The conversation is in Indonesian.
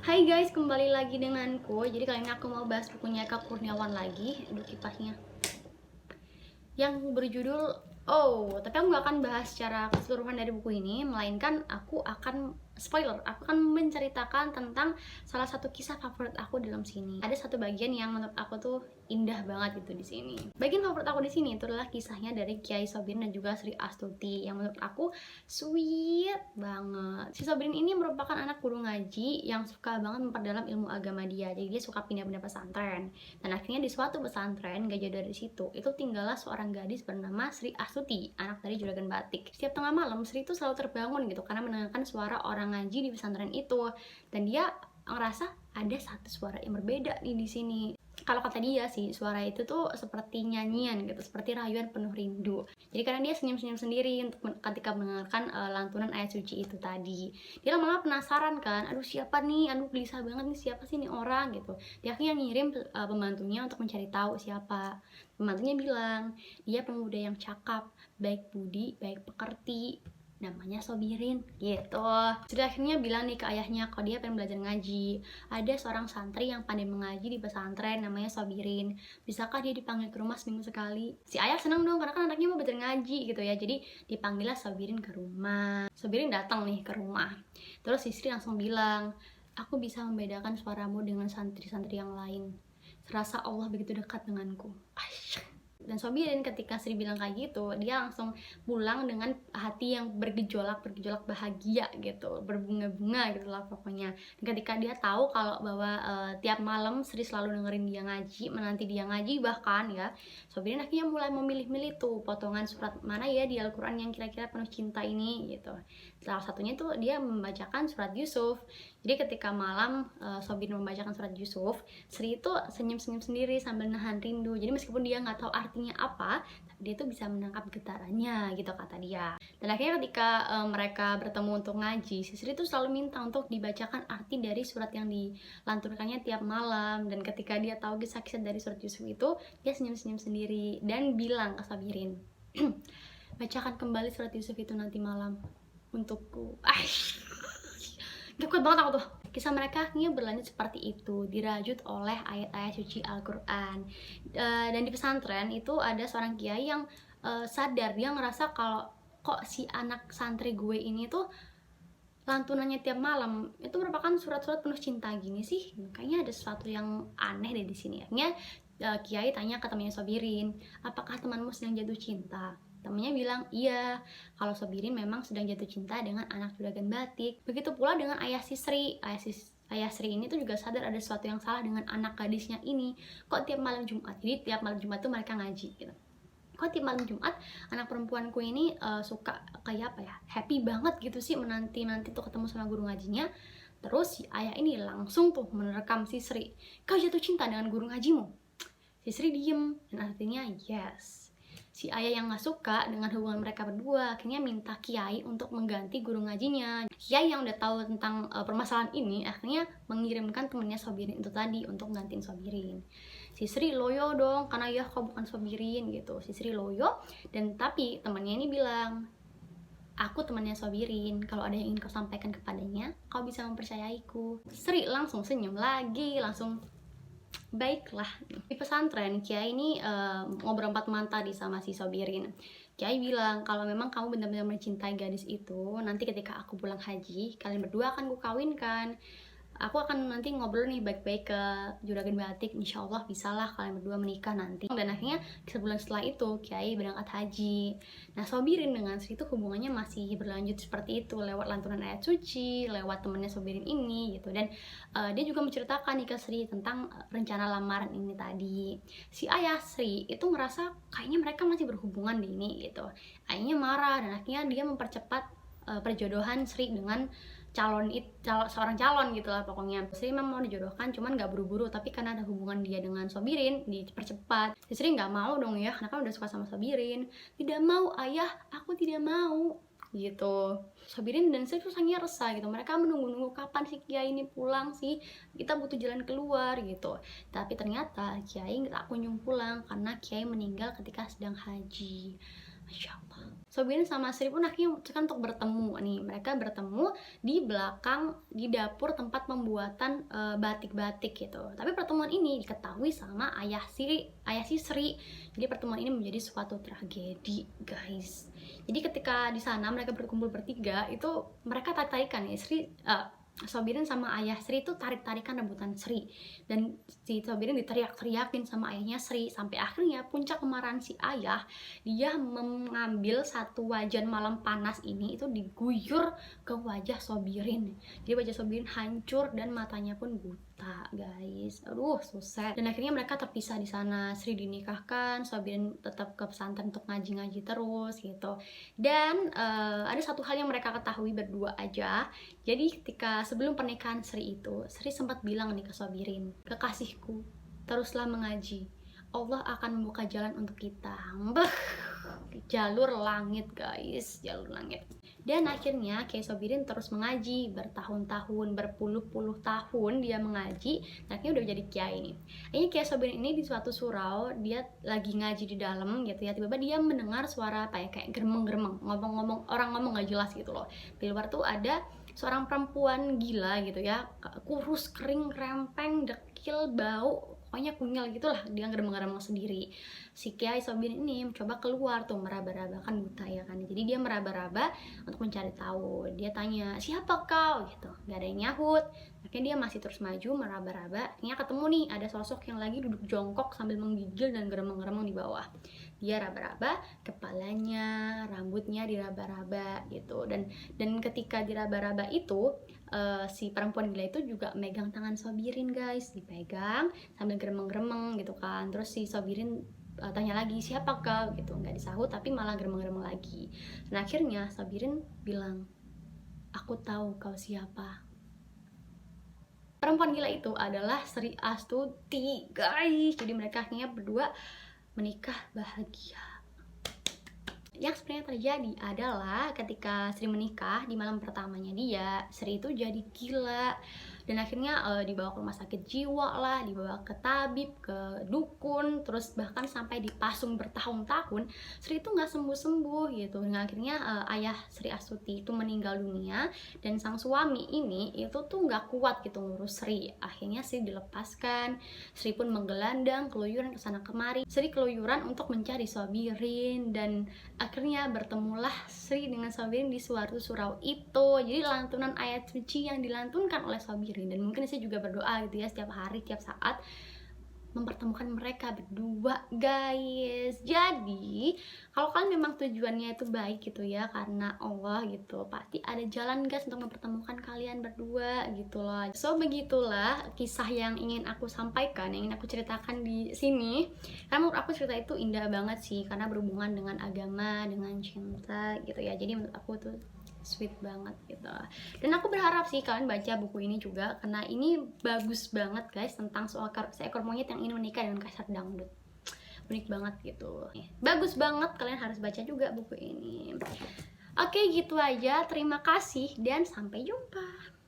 Hai guys, kembali lagi denganku. Jadi kali ini aku mau bahas bukunya Eka Kurniawan lagi. Aduh kipasnya. Yang berjudul tapi aku gak akan bahas secara keseluruhan dari buku ini, melainkan aku akan aku akan menceritakan tentang salah satu kisah favorit aku dalam sini. Ada satu bagian yang menurut aku tuh indah banget gitu di sini. Bagian favorit aku di sini itu adalah kisahnya dari Kiai Sobrin dan juga Sri Astuti yang menurut aku sweet banget. Si Sobrin ini merupakan anak guru ngaji yang suka banget memperdalam ilmu agama dia. Jadi dia suka pindah-pindah pesantren. Dan akhirnya di suatu pesantren gak jauh dari situ, itu tinggallah seorang gadis bernama Sri Astuti, anak dari Juragan Batik. Setiap tengah malam Sri itu selalu terbangun gitu karena mendengarkan suara orang ngaji di pesantren itu. Dan dia ngerasa ada satu suara yang berbeda nih di sini. Kalau kata dia sih, suara itu tuh seperti nyanyian gitu, seperti rayuan penuh rindu. Jadi karena dia senyum-senyum sendiri ketika mendengarkan lantunan ayat suci itu tadi. Dia lama-lama penasaran kan, aduh siapa nih, aduh gelisah banget nih, siapa sih nih orang gitu. Dia akhirnya ngirim pembantunya untuk mencari tahu siapa. Pembantunya bilang, dia pemuda yang cakap, baik budi, baik pekerti, namanya Sobirin gitu. Sudah akhirnya bilang nih ke ayahnya kalau dia pengen belajar ngaji. Ada seorang santri yang pandai mengaji di pesantren namanya Sobirin. Bisakah dia dipanggil ke rumah seminggu sekali? Si ayah seneng dong karena kan anaknya mau belajar ngaji gitu ya. Jadi dipanggillah Sobirin ke rumah. Sobirin datang nih ke rumah. Terus istri langsung bilang, aku bisa membedakan suaramu dengan santri-santri yang lain. Serasa Allah begitu dekat denganku. Dan Sobirin ketika Sri bilang kayak gitu, dia langsung pulang dengan hati yang bergejolak bahagia gitu, berbunga-bunga gitu lah pokoknya. Dan ketika dia tahu kalau bahwa tiap malam Sri selalu dengerin dia ngaji, menanti dia ngaji bahkan ya, Sobirin akhirnya mulai memilih-milih tuh potongan surat mana ya di Al-Quran yang kira-kira penuh cinta ini gitu. Salah satunya tuh dia membacakan surat Yusuf. Jadi ketika malam Sobirin membacakan surat Yusuf, Sri itu senyum-senyum sendiri sambil nahan rindu. Jadi meskipun dia nggak tahu artinya apa, tapi dia tuh bisa menangkap getarannya gitu kata dia. Dan akhirnya ketika mereka bertemu untuk ngaji, si Sri tuh selalu minta untuk dibacakan arti dari surat yang dilantunkannya tiap malam. Dan ketika dia tahu kisah-kisah dari surat Yusuf itu, dia senyum-senyum sendiri dan bilang ke Sobirin, bacakan kembali surat Yusuf itu nanti malam untukku. Gak kuat banget aku tuh. Kisah mereka akhirnya berlanjut seperti itu, dirajut oleh ayat-ayat suci Al-Quran. Dan di pesantren itu ada seorang kiai yang sadar, dia ngerasa kalau kok si anak santri gue ini tuh lantunannya tiap malam itu merupakan surat-surat penuh cinta gini sih. Kayaknya ada sesuatu yang aneh deh di sini. Akhirnya kiai tanya ke temannya Sobirin, apakah temanmu sedang jatuh cinta? Temennya bilang, iya, kalau Sobirin memang sedang jatuh cinta dengan anak Juragan Batik. Begitu pula dengan ayah Sri. Ayah Sri ini tuh juga sadar ada sesuatu yang salah dengan anak gadisnya ini. Kok tiap malam Jumat? Jadi tiap malam Jumat tuh mereka ngaji gitu. Kok tiap malam Jumat anak perempuanku ini suka kayak apa ya, happy banget gitu sih menanti-nanti tuh ketemu sama guru ngajinya. Terus si ayah ini langsung tuh menerkam si Sri, kau jatuh cinta dengan guru ngajimu? Si Sri diem, dan artinya yes. Si ayah yang gak suka dengan hubungan mereka berdua akhirnya minta kiai untuk mengganti guru ngajinya. Kiai yang udah tahu tentang permasalahan ini akhirnya mengirimkan temennya Sobirin itu tadi untuk gantiin Sobirin. Si Sri loyo dong, karena ya kau bukan Sobirin gitu. Si Sri loyo, dan tapi temannya ini bilang, aku temannya Sobirin, kalau ada yang ingin kau sampaikan kepadanya, kau bisa mempercayaiku. Sri langsung senyum lagi, langsung baiklah. Di pesantren Kiai ini ngobrol 4 mata di sama si Sobirin. Kiai bilang kalau memang kamu benar-benar mencintai gadis itu, nanti ketika aku pulang haji, kalian berdua akan kukawinkan. Aku akan nanti ngobrol nih baik-baik ke Juragan Batik, insya Allah bisalah kalian berdua menikah nanti. Dan akhirnya sebulan setelah itu Kiai berangkat haji. Nah Sobirin dengan Sri itu hubungannya masih berlanjut seperti itu lewat lantunan ayat suci, lewat temennya Sobirin ini gitu. Dan dia juga menceritakan nih ke Sri tentang rencana lamaran ini tadi. Si ayah Sri itu ngerasa kayaknya mereka masih berhubungan deh ini gitu. Ayahnya marah dan akhirnya dia mempercepat perjodohan Sri dengan seorang calon gitu lah pokoknya. Sri memang mau dijodohkan cuman gak buru-buru, tapi karena ada hubungan dia dengan Sobirin dipercepat. Sri gak mau dong ya, karena kan udah suka sama Sobirin. Tidak mau ayah, aku tidak mau gitu. Sobirin dan Sri tuh sangat resah gitu. Mereka menunggu-nunggu kapan si Kiai ini pulang sih, kita butuh jalan keluar gitu. Tapi ternyata Kiai gak kunjung pulang karena Kiai meninggal ketika sedang haji. Masya Allah. Sobirin sama Sri pun akhirnya memutuskan untuk bertemu nih. Mereka bertemu di belakang, di dapur tempat pembuatan batik-batik gitu. Tapi pertemuan ini diketahui sama ayah si Sri. Jadi pertemuan ini menjadi suatu tragedi, guys. Jadi ketika di sana mereka berkumpul bertiga, itu mereka tarik-tarikan ya. Sobirin sama ayah Sri itu tarik-tarikan rebutan Sri, dan si Sobirin diteriak-teriakin sama ayahnya Sri, sampai akhirnya puncak kemarahan si ayah, dia mengambil satu wajan malam panas ini itu diguyur ke wajah Sobirin. Jadi wajah Sobirin hancur dan matanya pun buta, guys. Aduh, susah. Dan akhirnya mereka terpisah di sana. Sri dinikahkan, Sobirin tetap ke pesantren untuk ngaji-ngaji terus gitu. Dan ada satu hal yang mereka ketahui berdua aja. Jadi ketika sebelum pernikahan Sri itu, Sri sempat bilang nih ke Sobirin, "Kekasihku, teruslah mengaji. Allah akan membuka jalan untuk kita." Jalur langit, guys, jalur langit. Dan akhirnya Kiai Sobirin terus mengaji bertahun-tahun, berpuluh-puluh tahun dia mengaji, dan akhirnya udah jadi kiai nih. Ini Kiai Sobirin ini di suatu surau, dia lagi ngaji di dalam gitu ya, tiba-tiba dia mendengar suara apa ya, kayak geremeng-geremeng, ngomong-ngomong, orang ngomong gak jelas gitu loh. Di luar tuh ada seorang perempuan gila gitu ya, kurus, kering, rempeng, dekil, bau, pokoknya kunyel gitulah, dia geremeng-geremeng sendiri. Si Kiai Sobirin ini mencoba keluar tuh, meraba-raba, kan buta ya kan, jadi dia meraba-raba untuk mencari tahu. Dia tanya, "Siapa kau?" gitu, gak ada yang nyahut. Akhirnya dia masih terus maju meraba-raba. Akhirnya ketemu nih, ada sosok yang lagi duduk jongkok sambil menggigil dan geremeng-geremeng di bawah. Dia raba-raba kepalanya, rambutnya diraba-raba gitu. Dan ketika diraba-raba itu, si perempuan gila itu juga megang tangan Sobirin, guys, dipegang sambil geremeng-geremeng gitu kan. Terus si Sobirin tanya lagi, "Siapa kau?" gitu, nggak disahut tapi malah geremeng-geremeng lagi. Dan akhirnya Sobirin bilang, "Aku tahu kau siapa." Perempuan gila itu adalah Sri Astuti, guys. Jadi mereka akhirnya berdua menikah bahagia. Yang sebenarnya terjadi adalah ketika Sri menikah, di malam pertamanya dia, Sri itu jadi gila. Dan akhirnya dibawa ke rumah sakit jiwa lah, dibawa ke tabib, ke dukun, terus bahkan sampai dipasung bertahun-tahun, Sri itu nggak sembuh-sembuh gitu. Dan akhirnya ayah Sri Astuti itu meninggal dunia, dan sang suami ini itu tuh nggak kuat gitu ngurus Sri. Akhirnya Sri dilepaskan, Sri pun menggelandang, keluyuran kesana kemari. Sri keluyuran untuk mencari Sobirin, dan akhirnya bertemulah Sri dengan Sobirin di suatu surau itu. Jadi lantunan ayat suci yang dilantunkan oleh Sobirin, dan mungkin saya juga berdoa gitu ya setiap hari, tiap saat, mempertemukan mereka berdua, guys. Jadi kalau kalian memang tujuannya itu baik gitu ya, karena Allah gitu, pasti ada jalan, guys, untuk mempertemukan kalian berdua gitu loh. So begitulah kisah yang ingin aku sampaikan, yang ingin aku ceritakan di sini. Karena menurut aku cerita itu indah banget sih, karena berhubungan dengan agama, dengan cinta gitu ya. Jadi menurut aku tuh sweet banget gitu. Dan aku berharap sih kalian baca buku ini juga, karena ini bagus banget, guys, tentang soal seekor monyet yang ingin menikah dengan kaisar dangdut. Unik banget gitu, bagus banget, kalian harus baca juga buku ini. Oke, gitu aja, terima kasih dan sampai jumpa.